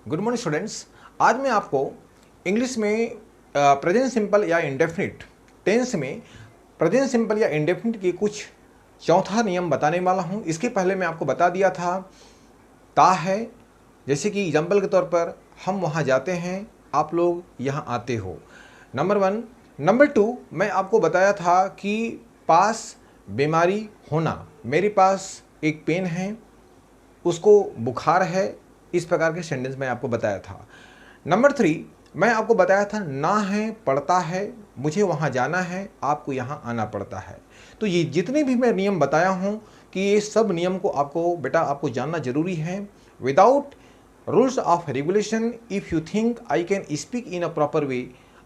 Good morning students. आज मैं आपको इंग्लिश में प्रेजेंट सिंपल या इंडेफिनिट टेंस में प्रेजेंट सिंपल या इंडेफिनिट के कुछ चौथा नियम बताने वाला हूं। इसके पहले मैं आपको बता दिया था ता है, जैसे कि एग्जाम्पल के तौर पर हम वहां जाते हैं, आप लोग यहां आते हो, नंबर 1। नंबर 2 मैं आपको बताया था कि पास बीमारी होना, मेरे पास एक पेन है, उसको बुखार है, इस प्रकार के सेंटेंस मैं आपको बताया था। नंबर 3 मैं आपको बताया था ना है पड़ता है, मुझे वहाँ जाना है, आपको यहाँ आना पड़ता है। तो ये जितने भी मैं नियम बताया हूँ कि ये सब नियम को आपको जानना जरूरी है। Without rules of regulation if you think I can speak in a proper way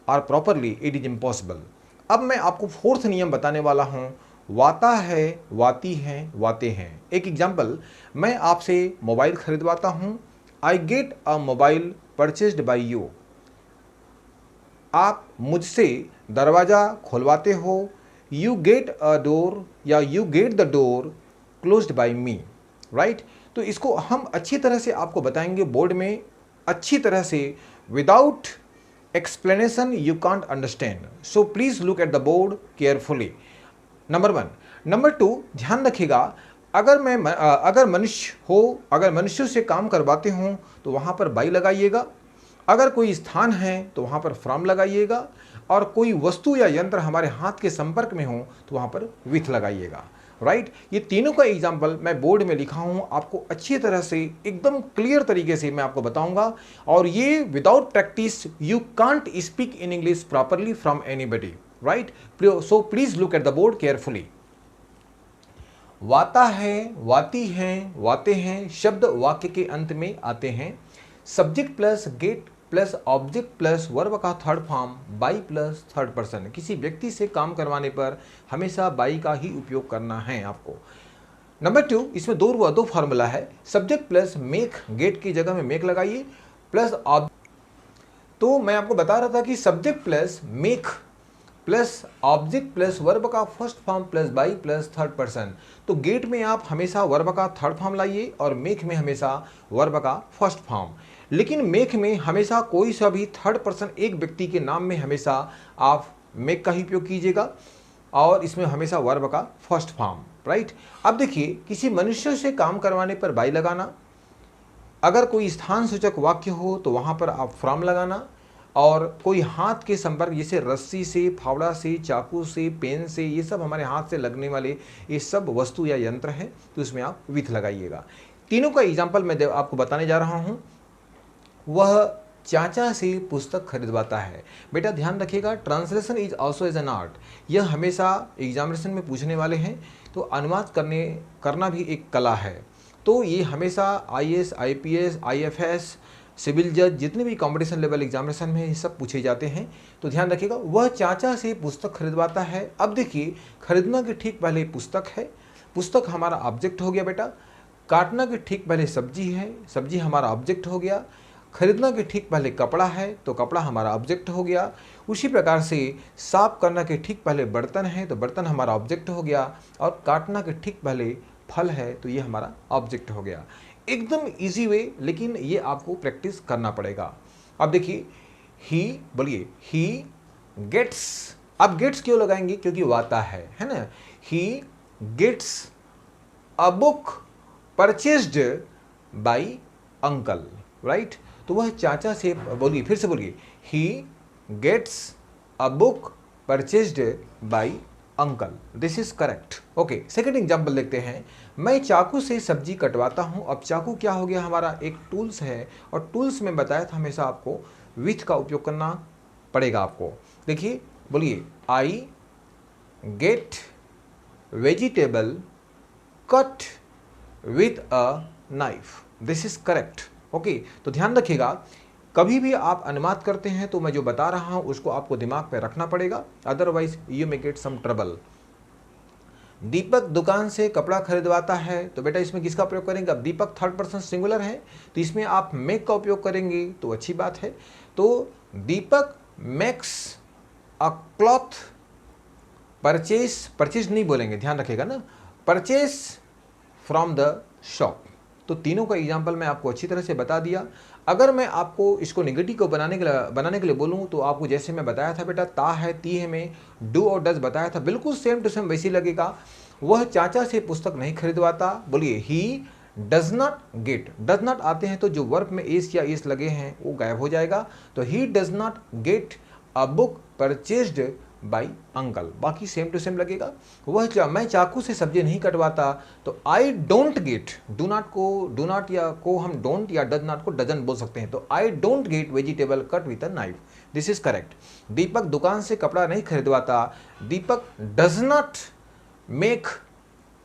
और प्रॉपरली इट इज़ इम्पॉसिबल। अब मैं आपको फोर्थ नियम बताने वाला हूँ, वाता है, वाती हैं, वाते हैं। एक एग्जाम्पल, मैं आपसे मोबाइल खरीदवाता हूँ, आई get a mobile purchased by you. आप मुझसे दरवाज़ा खोलवाते हो, यू गेट अ डोर या you get the door closed by me, right. तो इसको हम अच्छी तरह से आपको बताएंगे बोर्ड में, अच्छी तरह से, without explanation you can't understand, so please look at the board carefully. Number 1। Number 2 ध्यान रखिएगा, अगर मनुष्यों से काम करवाते हों तो वहाँ पर बाई लगाइएगा, अगर कोई स्थान है तो वहाँ पर फ्रॉम लगाइएगा, और कोई वस्तु या यंत्र हमारे हाथ के संपर्क में हो तो वहाँ पर विथ लगाइएगा, राइट। ये तीनों का एग्जाम्पल मैं बोर्ड में लिखा हूँ, आपको अच्छी तरह से एकदम क्लियर तरीके से मैं आपको बताऊंगा। और ये without practice you can't speak in English properly from anybody, right. So please look at the board carefully. वाता है, वाती हैं, वाते हैं शब्द वाक्य के अंत में आते हैं। Subject plus get plus object plus verb का third form by plus third person. किसी व्यक्ति से काम करवाने पर हमेशा बाई का ही उपयोग करना है आपको। नंबर 2, इसमें दो फार्मूला है, सब्जेक्ट प्लस मेक, गेट की जगह में मेक लगाइए, प्लस तो मैं आपको बता रहा था कि subject plus make plus object plus verb का first form plus by plus third person. तो गेट में आप हमेशा वर्ब का थर्ड फॉर्म लाइए और मेक में हमेशा वर्ब का फर्स्ट फॉर्म। लेकिन मेक में हमेशा कोई सा भी थर्ड पर्सन एक व्यक्ति के नाम में हमेशा आप मेक का ही उपयोग कीजिएगा, और इसमें हमेशा वर्ब का फर्स्ट फॉर्म, राइट। अब देखिए, किसी मनुष्य से काम करवाने पर बाई लगाना, अगर कोई स्थान सूचक वाक्य हो तो वहाँ पर आप फ्रॉम लगाना, और कोई हाथ के संपर्क जैसे रस्सी से, फावड़ा से, चाकू से, पेन से, ये सब हमारे हाथ से लगने वाले ये सब वस्तु या यंत्र हैं, तो इसमें आप विथ लगाइएगा। तीनों का एग्जाम्पल मैं आपको बताने जा रहा हूँ। वह चाचा से पुस्तक खरीदवाता है। बेटा ध्यान रखिएगा, translation is also as an art. यह हमेशा एग्जामिनेशन में पूछने वाले हैं, तो अनुवाद करना भी एक कला है। तो ये हमेशा IAS, IPS, IFS, सिविल जज, जितने भी कंपटीशन लेवल एग्जामिनेशन में ये सब पूछे जाते हैं। तो ध्यान रखिएगा, वह चाचा से पुस्तक खरीदवाता है। अब देखिए, खरीदना के ठीक पहले पुस्तक है, पुस्तक हमारा ऑब्जेक्ट हो गया बेटा। काटना के ठीक पहले सब्जी है, सब्जी हमारा ऑब्जेक्ट हो गया। खरीदना के ठीक पहले कपड़ा है, तो कपड़ा हमारा ऑब्जेक्ट हो गया। उसी प्रकार से साफ करना के ठीक पहले बर्तन है, तो बर्तन हमारा ऑब्जेक्ट हो गया। और काटना के ठीक पहले फल है, तो ये हमारा ऑब्जेक्ट हो गया। एकदम इजी वे, लेकिन ये आपको प्रैक्टिस करना पड़ेगा। अब देखिए, ही बोलिए, ही गेट्स। अब गेट्स क्यों लगाएंगे? क्योंकि वाता है ना। He gets a book purchased by uncle, right. तो वह चाचा से, बोलिए फिर से बोलिए, he gets a book purchased by uncle, this is correct. Okay, second example देखते हैं। मैं चाकू से सब्जी कटवाता हूं। अब चाकू क्या हो गया? हमारा एक टूल्स है, और टूल्स में बताया था हमेशा आपको विथ का उपयोग करना पड़ेगा आपको। देखिए, बोलिए, I get vegetable cut with a knife, this is correct. Okay, तो ध्यान रखिएगा, कभी भी आप अनुवाद करते हैं तो मैं जो बता रहा हूं उसको आपको दिमाग पे रखना पड़ेगा, otherwise you may get some trouble. Deepak दुकान से कपड़ा खरीदवाता है, तो बेटा इसमें किसका प्रयोग करेंगे? अब दीपक थर्ड पर्सन सिंगुलर है, तो इसमें आप मेक का उपयोग करेंगे तो अच्छी बात है। तो दीपक मेक्स अ क्लॉथ परचेज नहीं बोलेंगे, ध्यान रखिएगा ना, परचेज फ्रॉम द शॉप। तो तीनों का एग्जाम्पल मैं आपको अच्छी तरह से बता दिया। अगर मैं आपको इसको नेगेटिव को बनाने के लिए बोलूँ तो आपको जैसे मैं बताया था बेटा, ता है ती है में डू और डज बताया था, बिल्कुल सेम टू सेम वैसी लगेगा। वह चाचा से पुस्तक नहीं खरीदवाता, बोलिए he does not gate. Does not आते हैं तो जो वर्ब में एस या एस लगे हैं वो गायब हो जाएगा, तो he does not get a book purchased by uncle, बाकी सेम टू सेम लगेगा। मैं चाकू से सब्जी नहीं कटवाता, तो I don't gate, do not या को हम डोंट या डज नॉट को डजन बोल सकते हैं, तो I don't get vegetable cut with a knife, this is correct. Deepak दुकान से कपड़ा नहीं खरीदवाता, Deepak does not make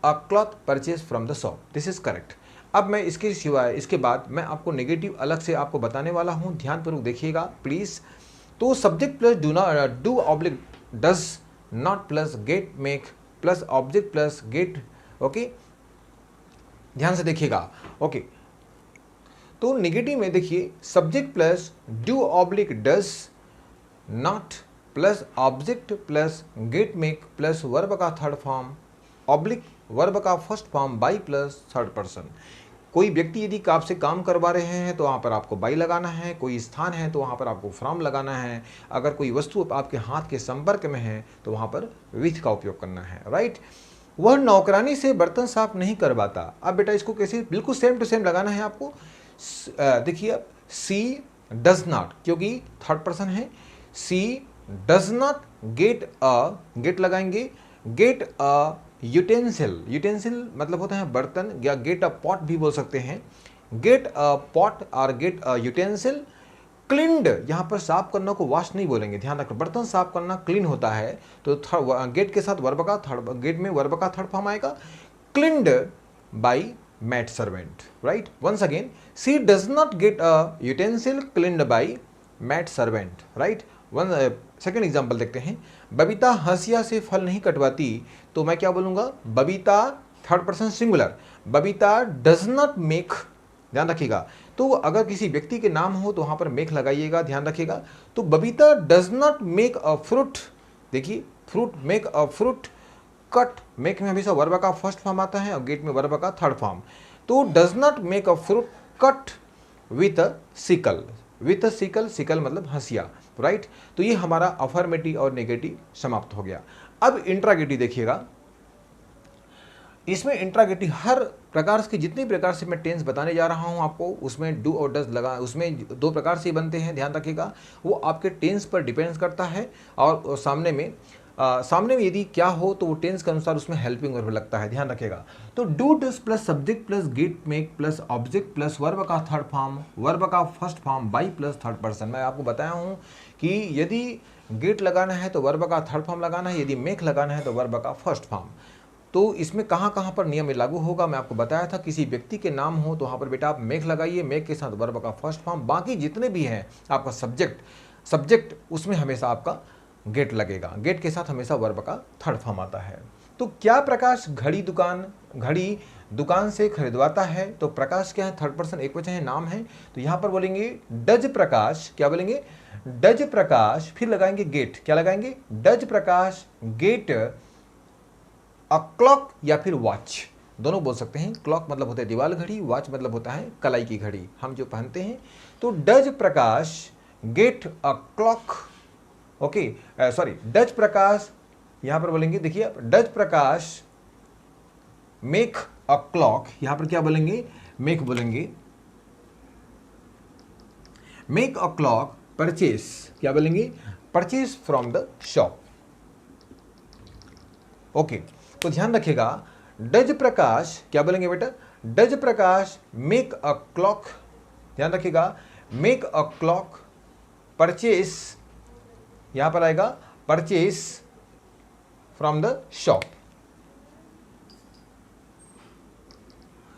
a cloth purchase from the shop, this is correct. अब मैं इसके सिवाय इसके बाद मैं आपको नेगेटिव अलग से आपको बताने वाला हूं, ध्यानपूर्वक देखिएगा प्लीज। तो subject plus do oblique does not plus get make plus object plus get, okay, ध्यान से देखिएगा, ओके। तो नेगेटिव में देखिए subject plus do oblique does not plus object plus get make plus verb का थर्ड फॉर्म ऑब्लिक वर्ब का first form by plus third person. कोई व्यक्ति यदि आपसे काम करवा रहे हैं तो वहाँ पर आपको बाई लगाना है, कोई स्थान है तो वहाँ पर आपको फ्रॉम लगाना है, अगर कोई वस्तु आपके हाथ के संपर्क में है तो वहाँ पर विथ का उपयोग करना है, राइट। वह नौकरानी से बर्तन साफ नहीं करवाता। अब बेटा इसको कैसे, बिल्कुल सेम टू सेम लगाना है आपको। देखिए सी डज नॉट, क्योंकि थर्ड पर्सन है, she does not get a, get लगाएंगे, गेट अ यूटेंसिल, यूटेंसिल मतलब होता है बर्तन, या गेट अ पॉट भी बोल सकते हैं, गेट अ पॉट और गेट अ यूटेंसिल। क्लीन्ड, यहाँ पर साफ करना को वॉश नहीं बोलेंगे, ध्यान रखना, बर्तन साफ करना क्लीन होता है, तो गेट के साथ वर्ब का थर्ड, गेट में वर्ब का थर्ड फॉर्म आएगा, cleaned by maid servant, right. Once again she does not get a utensil cleaned by maid servant, right. One second example देखते हैं। बबीता हंसिया से फल नहीं कटवाती, तो मैं क्या बोलूंगा, Babita third person singular, Babita does not make, ध्यान रखिएगा। तो अगर किसी व्यक्ति के नाम हो तो वहां पर मेक लगाइएगा, ध्यान रखिएगा। तो Babita does not make a fruit, देखिए fruit, make a fruit cut, make में हमेशा वर्ब का फर्स्ट फॉर्म आता है और गेट में वर्ब का थर्ड फॉर्म, तो does not make a fruit cut with a sickle, with a sickle, sickle मतलब हंसिया, राइट। तो ये हमारा अफर्मेटिव और नेगेटिव समाप्त हो गया। अब इंट्रागेटिव देखिएगा, इसमें इंट्रागेटिव हर प्रकार के जितने प्रकार से मैं टेंस बताने जा रहा हूं आपको, उसमें डू और डज लगा, उसमें दो प्रकार से बनते हैं, ध्यान रखिएगा। वो आपके टेंस पर डिपेंड्स करता है, और सामने में यदि क्या हो तो वो टेंस के अनुसार उसमें हेल्पिंग वर्ब लगता है, ध्यान रखिएगा। तो do does plus subject plus get make plus object plus verb का थर्ड फॉर्म, वर्ब का first form by plus third person. मैं आपको बताया हूं कि यदि गेट लगाना है तो वर्ब का थर्ड फॉर्म लगाना है, यदि मेक लगाना है तो वर्ब का फर्स्ट फॉर्म। तो इसमें कहाँ कहाँ पर नियम लागू होगा मैं आपको बताया था। किसी व्यक्ति के नाम हो तो वहाँ पर बेटा आप मेक लगाइए, मेक के साथ वर्ब का फर्स्ट फॉर्म, बाकी जितने भी हैं आपका सब्जेक्ट उसमें हमेशा आपका गेट लगेगा, गेट के साथ हमेशा वर्ब का थर्ड फॉर्म आता है। तो क्या प्रकाश घड़ी दुकान से खरीदवाता है, तो प्रकाश क्या है, थर्ड पर्सन एक वचन है, नाम है, तो यहाँ पर बोलेंगे डज प्रकाश, क्या बोलेंगे, डज प्रकाश, फिर लगाएंगे गेट, क्या लगाएंगे, does Prakash get a clock या फिर वॉच, दोनों बोल सकते हैं। क्लॉक मतलब होता है दीवार घड़ी, वॉच मतलब होता है कलाई की घड़ी हम जो पहनते हैं। तो does Prakash get a clock, okay, sorry, does Prakash, यहां पर बोलेंगे, देखिए does Prakash make a clock, यहां पर क्या बोलेंगे, मेक बोलेंगे, मेक अ क्लॉक परचेस, क्या बोलेंगे, purchase from the shop, okay. तो ध्यान रखिएगा, डज प्रकाश क्या बोलेंगे बेटा, does Prakash make a clock, ध्यान रखिएगा, मेक अ क्लॉक परचेस, यहां पर आएगा परचेस फ्रॉम द शॉप।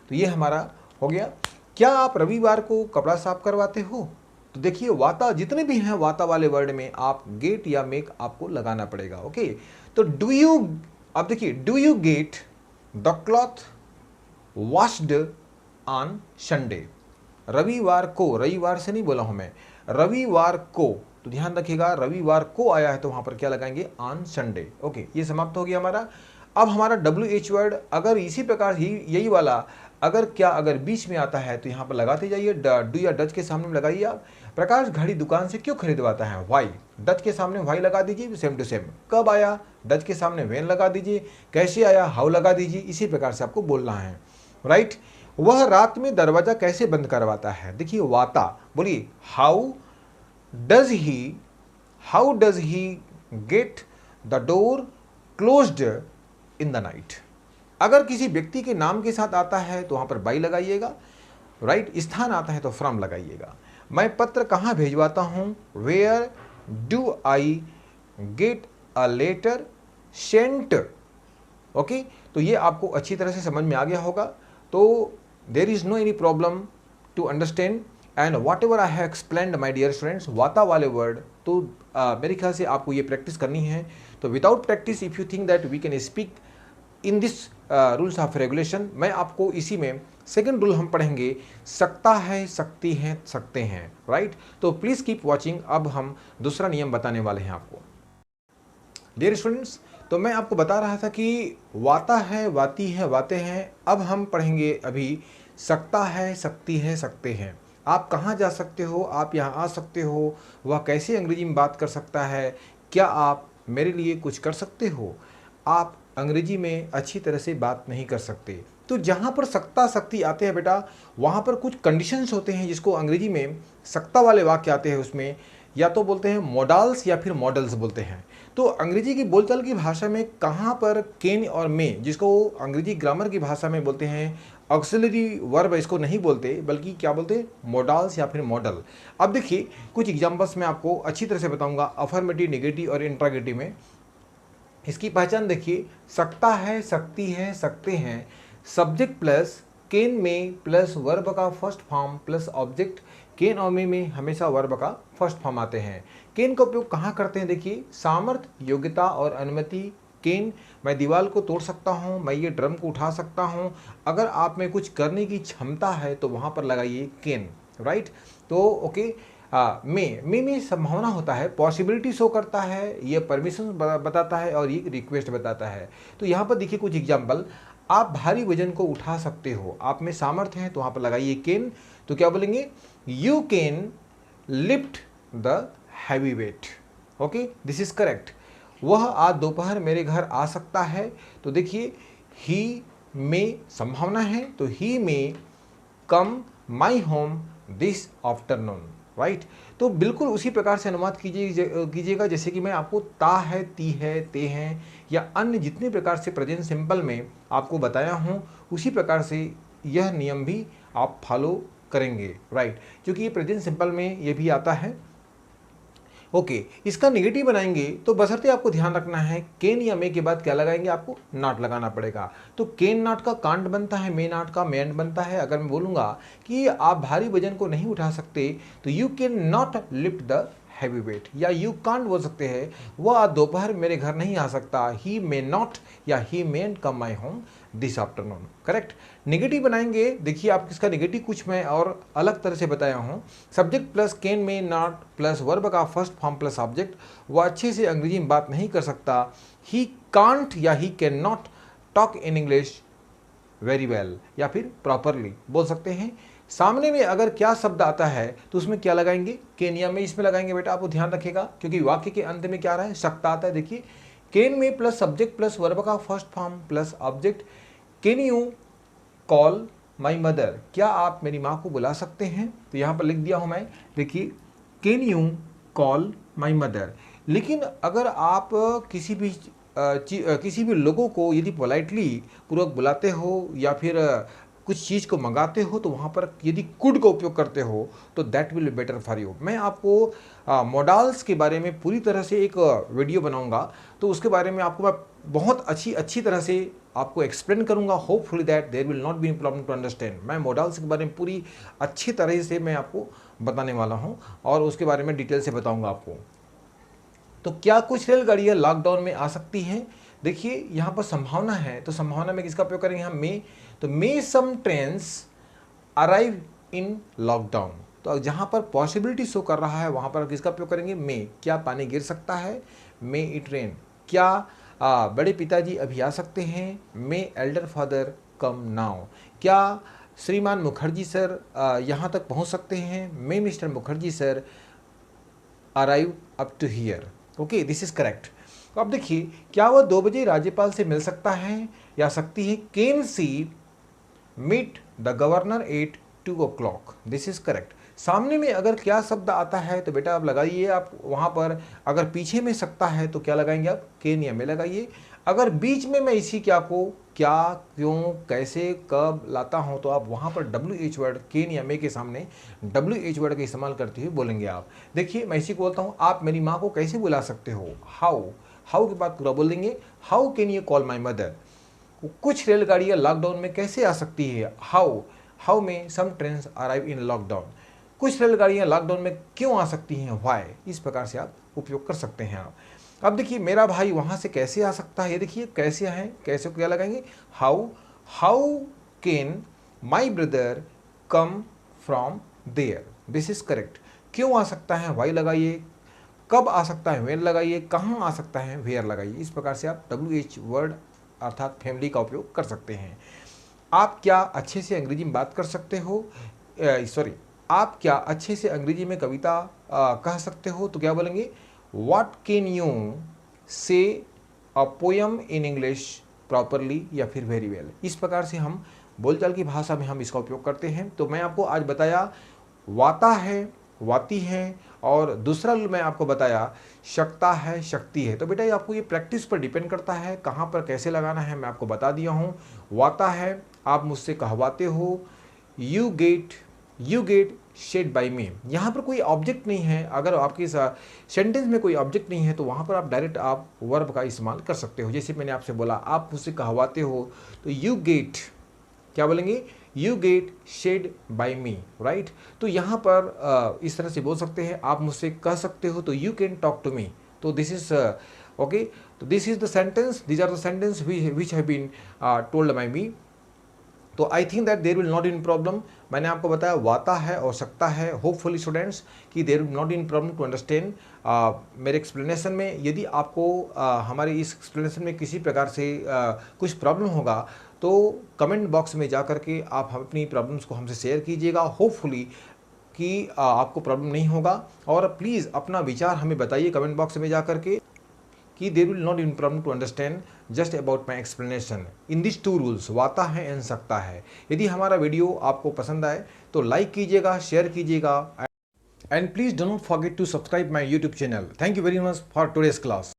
तो ये हमारा हो गया। क्या आप रविवार को कपड़ा साफ करवाते हो, तो देखिए वाता जितने भी हैं वाता वाले वर्ड में आप गेट या मेक आपको लगाना पड़ेगा, ओके। तो डू यू, अब देखिए do you get the cloth washed on Sunday, रविवार को, रविवार से नहीं बोला हूं मैं, रविवार को, तो ध्यान रखिएगा रविवार को आया है तो वहां पर क्या लगाएंगे, ऑन संडे, ओके। ये समाप्त हो गया हमारा। अब हमारा WH वर्ड, अगर इसी प्रकार ही यही वाला अगर बीच में आता है तो यहाँ पर लगाते जाइए, डू या डच के सामने लगाइए आप। प्रकाश घड़ी दुकान से क्यों खरीदवाता है? वाई, डच के सामने वाई लगा दीजिए, सेम टू सेम। कब आया? डच के सामने वेन लगा दीजिए। कैसे आया? हाउ लगा दीजिए। इसी प्रकार से आपको बोलना है, राइट। वह रात में दरवाजा कैसे बंद करवाता है? देखिए वाता, बोलिए how does he get the door closed in the night. अगर किसी व्यक्ति के नाम के साथ आता है तो वहां पर बाई लगाइएगा, राइट। स्थान आता है तो फ्रॉम लगाइएगा। मैं पत्र कहाँ भेजवाता हूँ? Where do I get a letter sent. Okay, तो ये आपको अच्छी तरह से समझ में आ गया होगा। तो there is no any problem to understand and whatever I have explained my dear students, वाता वाले वर्ड तो मेरे ख्याल से आपको ये प्रैक्टिस करनी है। तो without practice if you think that we can speak in this rules of regulation, मैं आपको इसी में सेकेंड रूल हम पढ़ेंगे, सकता है, सकती हैं, सकते हैं, राइट। तो प्लीज कीप वॉचिंग। अब हम दूसरा नियम बताने वाले हैं आपको। डियर स्टूडेंट्स, तो मैं आपको बता रहा था कि वाता है, वाती है, वाते हैं। अब हम पढ़ेंगे अभी सकता है, सकती है, सकते हैं। आप कहाँ जा सकते हो? आप यहाँ आ सकते हो। वह कैसे अंग्रेजी में बात कर सकता है? क्या आप मेरे लिए कुछ कर सकते हो? आप अंग्रेजी में अच्छी तरह से बात नहीं कर सकते। तो जहाँ पर सकता सकती आते हैं बेटा, वहाँ पर कुछ कंडीशंस होते हैं जिसको अंग्रेजी में सकता वाले वाक्य आते हैं, उसमें या तो बोलते हैं मॉडल्स या फिर मॉडल्स बोलते हैं। तो अंग्रेजी की बोलचाल की भाषा में कहाँ पर कैन और मे, जिसको अंग्रेजी ग्रामर की भाषा में बोलते हैं ऑक्सिलरी वर्ब, इसको नहीं बोलते बल्कि क्या बोलते हैं? मॉडल्स या फिर मॉडल। अब देखिए कुछ एग्जांपल्स मैं आपको अच्छी तरह से बताऊंगा अफर्मेटिव, नेगेटिव और इंट्रागेटिव में। इसकी पहचान देखिए, सकता है, सकती है, सकते हैं, सब्जेक्ट प्लस कैन में प्लस वर्ब का first form plus object. Can और में हमेशा वर्ब का फर्स्ट फॉर्म आते हैं। कैन का उपयोग कहाँ करते हैं? देखिए सामर्थ्य, योग्यता और अनुमति। कैन, मैं दीवार को तोड़ सकता हूँ, मैं ये ड्रम को उठा सकता हूँ। अगर आप में कुछ करने की क्षमता है तो वहाँ पर लगाइए कैन, राइट। तो ओके, में संभावना होता है, पॉसिबिलिटी शो करता है, ये परमिशन बताता है और ये रिक्वेस्ट बताता है। तो यहाँ पर देखिए कुछ एग्जाम्पल, आप भारी वजन को उठा सकते हो, आप में सामर्थ्य है तो वहाँ पर लगाइए कैन। तो क्या बोलेंगे? You can lift the heavy weight. Okay, this is correct. वह आज दोपहर मेरे घर आ सकता है। तो देखिए ही में संभावना है तो he may come my home this afternoon, right. तो बिल्कुल उसी प्रकार से अनुवाद कीजिएगा जैसे कि मैं आपको ता है, ती है, ते हैं या अन्य जितने प्रकार से प्रेजेंट सिंपल में आपको बताया हूँ, उसी प्रकार से यह नियम भी आप फॉलो करेंगे, राइट। क्योंकि ये प्रेजेंट सिंपल में ये भी आता है। ओके, इसका नेगेटिव बनाएंगे तो बशर्ते आपको ध्यान रखना है कैन या मे के बाद क्या लगाएंगे? आपको नॉट लगाना पड़ेगा। तो कैन नॉट का कांट बनता है, मे नॉट का मेंट बनता है। अगर मैं बोलूँगा कि आप भारी वजन को नहीं उठा सकते तो you can not lift the heavy weight, या यू कांट बोल सकते हैं वह आज दोपहर मेरे घर नहीं आ सकता, ही मे नॉट या he mayn't come my home this afternoon, correct. Negative बनाएंगे, देखिए आप इसका नेगेटिव कुछ मैं और अलग तरह से बताया हूँ। सब्जेक्ट प्लस कैन में नॉट प्लस वर्ब का फर्स्ट फॉर्म प्लस ऑब्जेक्ट, वह अच्छे से अंग्रेजी में बात नहीं कर सकता। ही कांट या he can not talk in English very well या फिर प्रॉपरली बोल सकते हैं। सामने में अगर क्या शब्द आता है तो उसमें क्या लगाएंगे? कैन या में इसमें लगाएंगे बेटा, आपको ध्यान रखिएगा क्योंकि वाक्य के अंत में क्या रहा है? सकता आता है। देखिए कैन में प्लस सब्जेक्ट प्लस वर्ब का first form plus object. Can you call my mother, क्या आप मेरी माँ को बुला सकते हैं? तो यहाँ पर लिख दिया हूँ मैं, देखिए can you call my mother. लेकिन अगर आप किसी भी लोगों को यदि पोलाइटली पूर्वक बुलाते हो या फिर कुछ चीज़ को मंगाते हो तो वहाँ पर यदि कुड का उपयोग करते हो तो that will be better for you. मैं आपको मॉडल्स के बारे में पूरी तरह से एक वीडियो बनाऊंगा, तो उसके बारे में आपको मैं बहुत अच्छी तरह से आपको एक्सप्लेन करूंगा। Hopefully that there will not be problem to understand. मैं मॉडल्स के बारे में पूरी अच्छी तरह से मैं आपको बताने वाला हूँ और उसके बारे में डिटेल से बताऊँगा आपको। तो क्या कुछ रेलगाड़ियाँ लॉकडाउन में आ सकती हैं? देखिए यहाँ पर संभावना है, तो संभावना में किसका उपयोग करेंगे हम? मे। तो मे सम ट्रेन्स अराइव इन लॉकडाउन। तो जहाँ पर पॉसिबिलिटी शो कर रहा है वहाँ पर किसका उपयोग करेंगे? मे। क्या पानी गिर सकता है? May it rain. क्या बड़े पिताजी अभी आ सकते हैं? May elder father come now. क्या श्रीमान मुखर्जी सर यहाँ तक पहुँच सकते हैं? May mister Mukherjee sir arrive up to here. Okay, this is correct. तो अब देखिए, क्या वह 2 बजे राज्यपाल से मिल सकता है या सकती है? Can she meet the governor at 2 o'clock। This is correct. सामने में अगर क्या शब्द आता है तो बेटा आप लगाइए, आप वहाँ पर अगर पीछे में सकता है तो क्या लगाएंगे आप? कैन या में लगाइए। अगर बीच में मैं इसी क्या को क्या, क्यों, कैसे, कब लाता हूँ तो आप वहाँ पर WH वर्ड कैन या मे के सामने WH वर्ड का इस्तेमाल करते हुए बोलेंगे आप। देखिए मैं इसी को बोलता हूँ, आप मेरी माँ को कैसे बुला सकते हो? हाउ। हाउ के बाद पूरा बोल देंगे, how can you call my mother. कुछ रेलगाड़ियाँ लॉकडाउन में कैसे आ सकती है? हाउ। हाउ में सम ट्रेन्स अराइव इन लॉकडाउन। कुछ रेलगाड़ियाँ लॉकडाउन में क्यों आ सकती हैं? व्हाई। इस प्रकार से आप उपयोग कर सकते हैं आप। अब देखिए, मेरा भाई वहाँ से कैसे आ सकता है? ये देखिए कैसे है, कैसे को क्या लगाएंगे? How. How can my brother come from there. This is correct. क्यों आ सकता है? व्हाई लगाइए। कब आ सकता है? वेयर लगाइए। कहाँ आ सकता है? वेयर लगाइए। इस प्रकार से आप WH वर्ड अर्थात फैमिली का उपयोग कर सकते हैं। आप क्या अच्छे से अंग्रेजी में बात कर सकते हो? सॉरी, आप क्या अच्छे से अंग्रेजी में कविता कह सकते हो? तो क्या बोलेंगे? व्हाट कैन यू से a poem in English properly या फिर वेरी वेल। इस प्रकार से हम बोलचाल की भाषा में हम इसका उपयोग करते हैं। तो मैं आपको आज बताया वाता है, वाती है, और दूसरा मैं आपको बताया शकता है, शक्ति है। तो बेटा ये आपको ये प्रैक्टिस पर डिपेंड करता है, कहाँ पर कैसे लगाना है मैं आपको बता दिया हूँ। वाता है, आप मुझसे कहवाते हो। यू गेट शेड बाई मी। यहाँ पर कोई ऑब्जेक्ट नहीं है, अगर आपके सेंटेंस में कोई ऑब्जेक्ट नहीं है तो वहाँ पर आप डायरेक्ट आप वर्ब का इस्तेमाल कर सकते हो। जैसे मैंने आपसे बोला आप मुझसे कहवाते हो तो यू गेट, क्या बोलेंगे? You get shed by me, right. तो यहाँ पर इस तरह से बोल सकते हैं। आप मुझसे कह सकते हो तो you can talk to me. तो दिस इज ओके। तो this is the sentence, these are the sentence which have been told by me. तो I think that there will not in problem. मैंने आपको बताया वाता है और सकता है। होपफुली स्टूडेंट्स कि there will not in problem to understand मेरे एक्सप्लेनेशन में। यदि आपको हमारे इस एक्सप्लेनेशन में किसी प्रकार से कुछ प्रॉब्लम होगा तो कमेंट बॉक्स में जा करके आप अपनी प्रॉब्लम्स को हमसे शेयर कीजिएगा। होपफुली कि आपको प्रॉब्लम नहीं होगा। और प्लीज़ अपना विचार हमें बताइए कमेंट बॉक्स में जा करके कि there will not in problem to understand just about my explanation in this 2 rules, वाता है एंड सकता है। यदि हमारा वीडियो आपको पसंद आए तो लाइक कीजिएगा, शेयर कीजिएगा, and please do not forget to subscribe my YouTube channel. Thank you very much for today's class.